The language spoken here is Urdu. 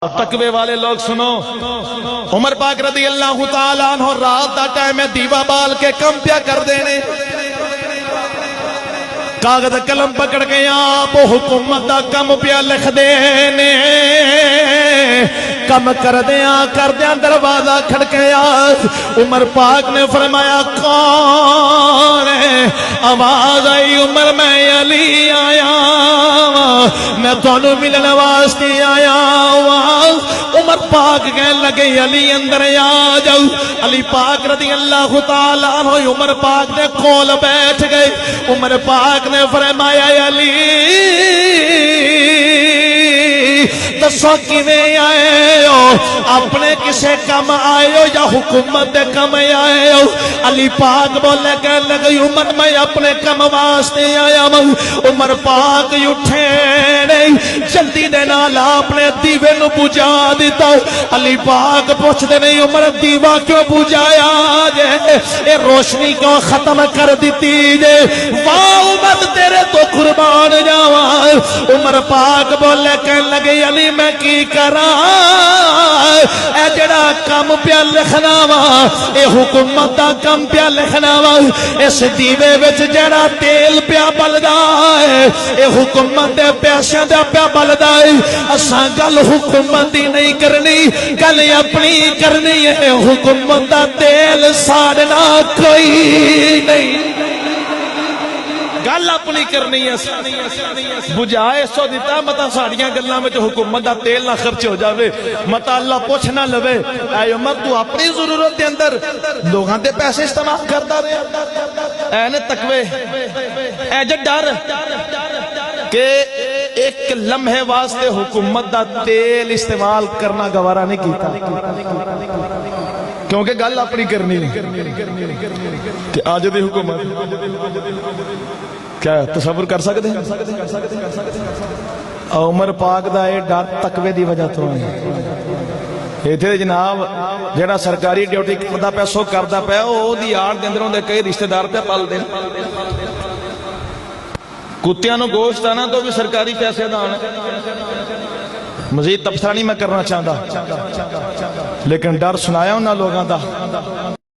تقوی والے لوگ سنو، عمر پاک رضی اللہ تعالیٰ عنہ رات دا ٹائم میں دیوا بال کے کم پیا کر دینے، کاغذ قلم پکڑ کے آپ حکومت دا کم پیا لکھ دینے، کم کر دیا دروازہ کھڑکیا۔ عمر پاک نے فرمایا کون ہے؟ آواز آئی عمر میں علی آیا، میں تانوں ملن واسطے آیا۔ عمر پاک کہنے لگے علی اندر آ جاؤ۔ علی پاک رضی اللہ تعالیٰ عنہ عمر پاک نے کول بیٹھ گئے۔ عمر پاک نے فرمایا علی دسو کیویں آئے ہو؟ اپنے کسے کم آئے ہو یا حکومت دے کم آئے ہو؟ علی پاک بولے کہنے لگے عمر میں اپنے کم واسطے آیا ہوں۔ عمر پاک اٹھے نہیں، جلدی دے نال اپنے دیوے نو بجھا دیتا۔ علی پاک پوچھتے نہیں عمر دیوا کیوں بجھایا جے؟ اے روشنی کیوں ختم کر دیتی جے؟ واہ عمر تیرے تو قربان جاواں۔ عمر پاک بولے کہنے لگے علی میں کی کراں؟ اے جڑا کم پیا لکھنا وا، اے حکومت دا کم پیا لکھنا وا، اس دیوے وچ جڑا تیل پیا بلدا ہے اے حکومت دے پیسے دا پیا بلدا ہے۔ اساں گل حکومت دی نہیں کرنی، گل اپنی کرنی ہے۔ حکومت دا تیل ساڑنا کوئی نہیں، گل اپنی کرنی ہے۔ بجائے سو دیتا متا ساڑیاں گلاں وچ حکومت دا تیل نہ خرچ ہو جاوے، متا اللہ پوچھ نہ لوے اے عمر تو اپنی ضرورت دے اندر لوگاں دے پیسے استعمال کرتا رہے۔ اے نے تقوی، اے جے ڈر کہ ایک لمحے واسطے حکومت دا تیل استعمال کرنا گوارا نہیں کیتا، کیونکہ گل اپنی کرنی کہ آج دی حکومت کیا تصور کر سکتے ہیں؟ عمر پاک دا اے ڈر تقوی دی وجہ تو ہے۔ ایتھے جناب جڑا سرکاری ڈیوٹی کردا پیا سو کردا پیا، او دی آڑ دے اندروں دے کئی رشتہ دار پیا پال دے، کتیاں نو گوشت آنا تو بھی سرکاری پیسے دان۔ مزید تبصرہ نہیں میں کرنا چاہتا، لیکن ڈر سنایا انہاں لوگاں دا۔